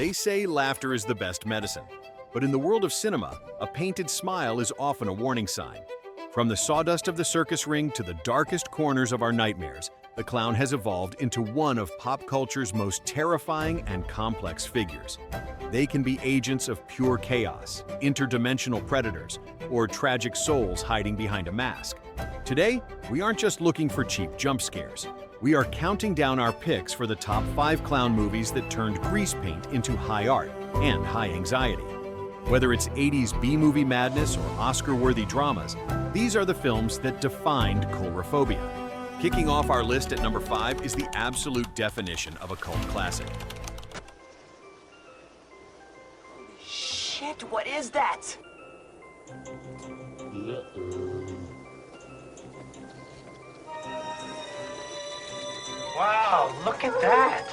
They say laughter is the best medicine. But in the world of cinema, a painted smile is often a warning sign. From the sawdust of the circus ring to the darkest corners of our nightmares, the clown has evolved into one of pop culture's most terrifying and complex figures. They can be agents of pure chaos, interdimensional predators, or tragic souls hiding behind a mask. Today, we aren't just looking for cheap jump scares. We are counting down our picks for the top 5 clown movies that turned grease paint into high art and high anxiety. Whether it's 80s B-movie madness or Oscar-worthy dramas, these are the films that defined Coulrophobia. Kicking off our list at number 5 is the absolute definition of a cult classic. Holy shit, what is that? Wow, look at that!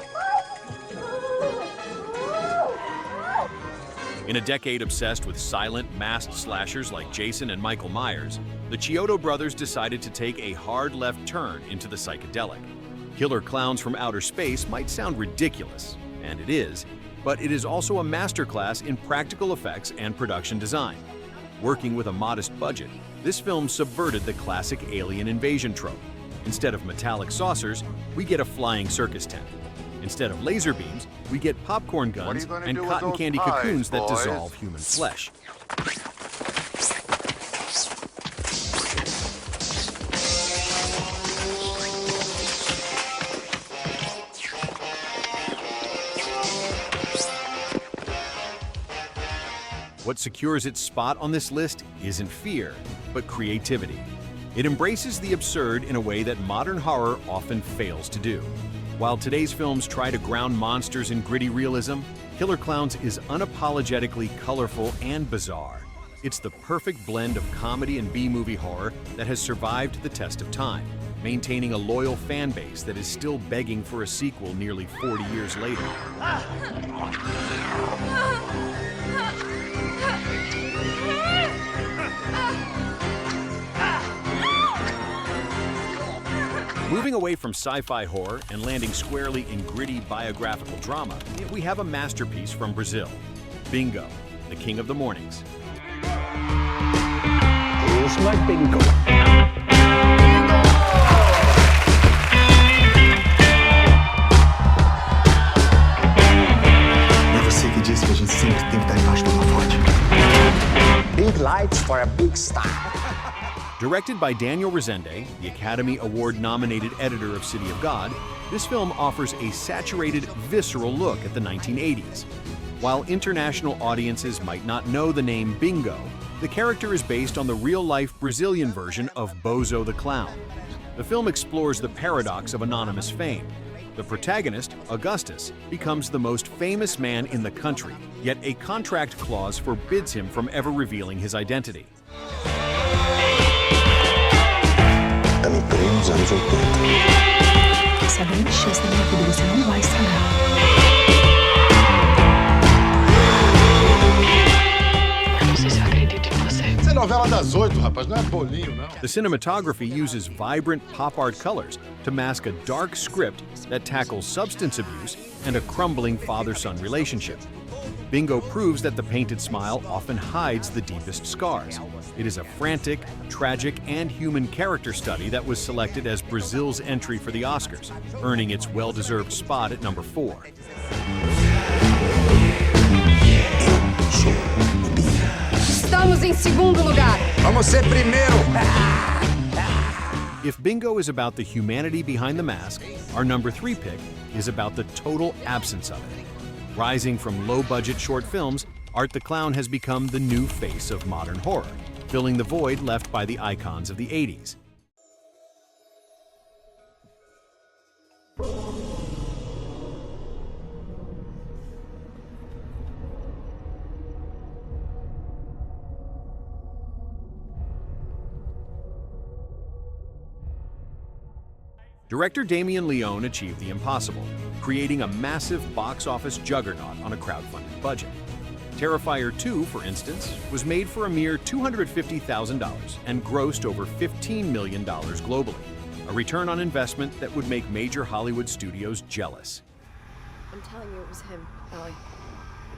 In a decade obsessed with silent, masked slashers like Jason and Michael Myers, the Chiodo brothers decided to take a hard left turn into the psychedelic. Killer clowns from outer space might sound ridiculous, and it is, but it is also a masterclass in practical effects and production design. Working with a modest budget, this film subverted the classic alien invasion trope. Instead of metallic saucers, we get a flying circus tent. Instead of laser beams, we get popcorn guns and cotton candy cocoons that dissolve human flesh. What secures its spot on this list isn't fear, but creativity. It embraces the absurd in a way that modern horror often fails to do. While today's films try to ground monsters in gritty realism, Killer Klowns is unapologetically colorful and bizarre. It's the perfect blend of comedy and B-movie horror that has survived the test of time, maintaining a loyal fan base that is still begging for a sequel nearly 40 years later. Moving away from sci-fi horror and landing squarely in gritty biographical drama, we have a masterpiece from Brazil, Bingo, the King of the Mornings. Here's my bingo. É você que disse que a gente sempre tem que estar embaixo de uma fonte. Big lights for a big star. Directed by Daniel Resende, the Academy Award-nominated editor of City of God, this film offers a saturated, visceral look at the 1980s. While international audiences might not know the name Bingo, the character is based on the real-life Brazilian version of Bozo the Clown. The film explores the paradox of anonymous fame. The protagonist, Augustus, becomes the most famous man in the country, yet a contract clause forbids him from ever revealing his identity. Também parei nos anos 80. Essa é a grande chance da minha vida, você não vai estragar. Eu não sei se eu acredito em você. Essa é novela das 8, rapaz, não é bolinho, não. The cinematography uses vibrant pop art colors to mask a dark script that tackles substance abuse and a crumbling father-son relationship. Bingo proves that the painted smile often hides the deepest scars. It is a frantic, tragic, and human character study that was selected as Brazil's entry for the Oscars, earning its well-deserved spot at number 4. Estamos em segundo lugar. Vamos ser primeiro. If Bingo is about the humanity behind the mask, our number 3 pick is about the total absence of it. Rising from low-budget short films, Art the Clown has become the new face of modern horror, filling the void left by the icons of the 80s. Director Damien Leone achieved the impossible, creating a massive box office juggernaut on a crowdfunded budget. Terrifier 2, for instance, was made for a mere $250,000 and grossed over $15 million globally, a return on investment that would make major Hollywood studios jealous. I'm telling you, it was him, Ellie.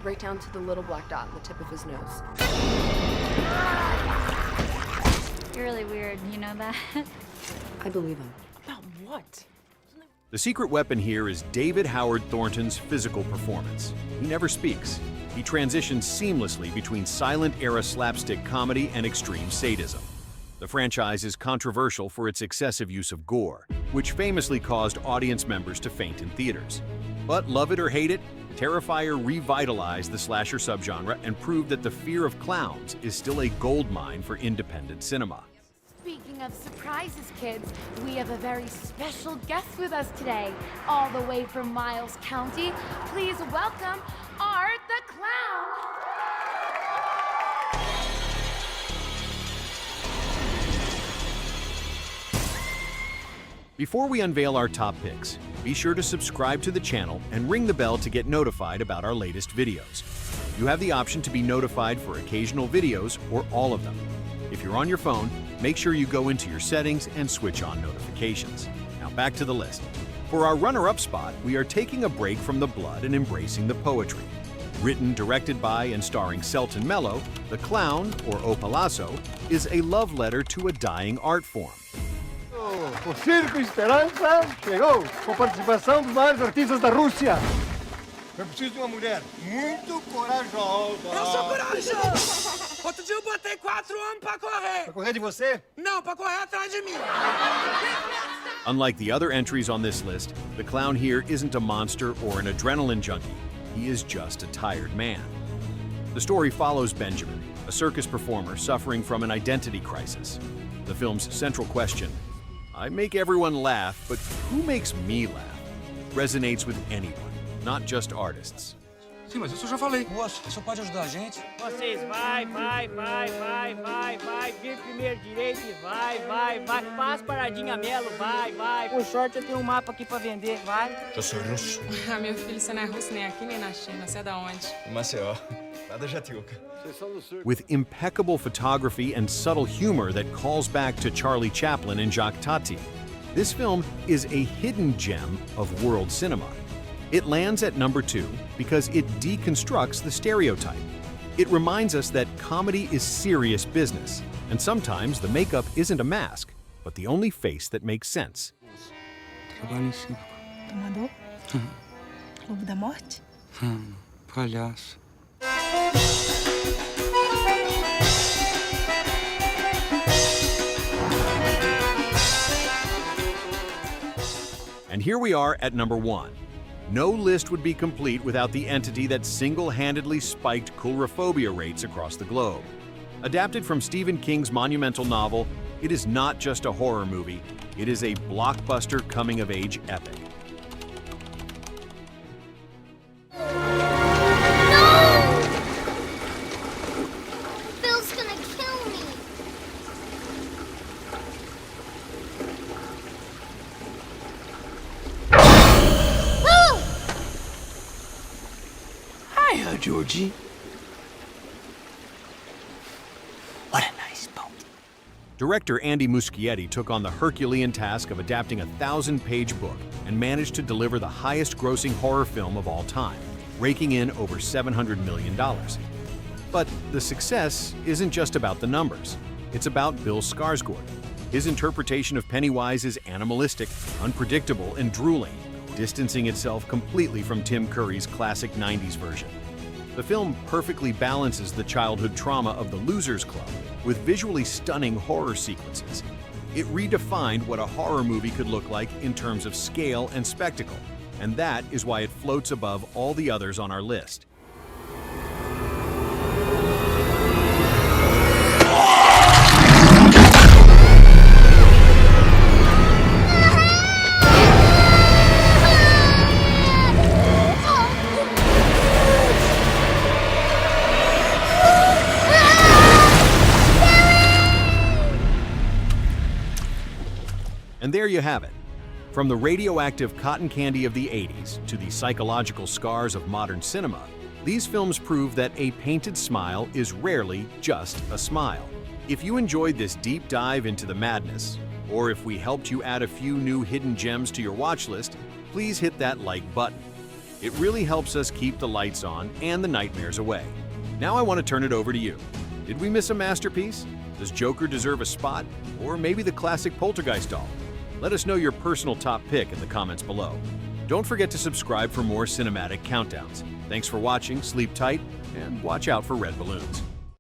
right down to the little black dot on the tip of his nose. You're really weird, you know that? I believe him. About what? The secret weapon here is David Howard Thornton's physical performance. He never speaks. He transitions seamlessly between silent-era slapstick comedy and extreme sadism. The franchise is controversial for its excessive use of gore, which famously caused audience members to faint in theaters. But love it or hate it, Terrifier revitalized the slasher subgenre and proved that the fear of clowns is still a goldmine for independent cinema. Speaking of surprises, kids, we have a very special guest with us today, all the way from Miles County. Please welcome Art the Clown. Before we unveil our top picks, be sure to subscribe to the channel and ring the bell to get notified about our latest videos. You have the option to be notified for occasional videos or all of them. If you're on your phone, make sure you go into your settings and switch on notifications. Now back to the list. For our runner-up spot, we are taking a break from the blood and embracing the poetry. Written, directed by, and starring Selton Mello, The Clown, or O Palhaço, is a love letter to a dying art form. O Circo Esperança chegou com participação dos maiores artistas da Rússia. Eu preciso de uma mulher muito corajosa. Eu sou corajoso! Outro dia eu botei 4 homens pra correr. Pra correr de você? Não, pra correr atrás de mim. Unlike the other entries on this list, the clown here isn't a monster or an adrenaline junkie. He is just a tired man. The story follows Benjamin, a circus performer suffering from an identity crisis. The film's central question, I make everyone laugh, but who makes me laugh? Resonates with anyone, not just artists. Sim, mas isso eu já falei. Moço, você pode ajudar a gente? Vocês vai, vir primeiro direito e vai. Faz paradinha Melo, vai. Por sorte eu tenho um mapa aqui pra vender, vai. Eu sou russo. Ah, meu filho, você não é russo nem aqui nem na China. Você é da onde? Maceió. Lá da Jatiuca. With impeccable photography and subtle humor that calls back to Charlie Chaplin and Jacques Tati, this film is a hidden gem of world cinema. It lands at number 2 because it deconstructs the stereotype. It reminds us that comedy is serious business, and sometimes the makeup isn't a mask, but the only face that makes sense. Trabalho em circo. Tomador? Lobo da Morte? Palhaço. And here we are at number 1. No list would be complete without the entity that single-handedly spiked Coulrophobia rates across the globe. Adapted from Stephen King's monumental novel, it is not just a horror movie, it is a blockbuster coming-of-age epic. Georgie. What a nice boat. Director Andy Muschietti took on the Herculean task of adapting a 1,000-page book and managed to deliver the highest-grossing horror film of all time, raking in over $700 million. But the success isn't just about the numbers. It's about Bill Skarsgård. His interpretation of Pennywise is animalistic, unpredictable, and drooling, distancing itself completely from Tim Curry's classic 90s version. The film perfectly balances the childhood trauma of the Losers Club with visually stunning horror sequences. It redefined what a horror movie could look like in terms of scale and spectacle, and that is why it floats above all the others on our list. And there you have it. From the radioactive cotton candy of the 80s to the psychological scars of modern cinema, these films prove that a painted smile is rarely just a smile. If you enjoyed this deep dive into the madness, or if we helped you add a few new hidden gems to your watch list, please hit that like button. It really helps us keep the lights on and the nightmares away. Now I want to turn it over to you. Did we miss a masterpiece? Does Joker deserve a spot? Or maybe the classic Poltergeist doll? Let us know your personal top pick in the comments below. Don't forget to subscribe for more cinematic countdowns. Thanks for watching, sleep tight, and watch out for red balloons.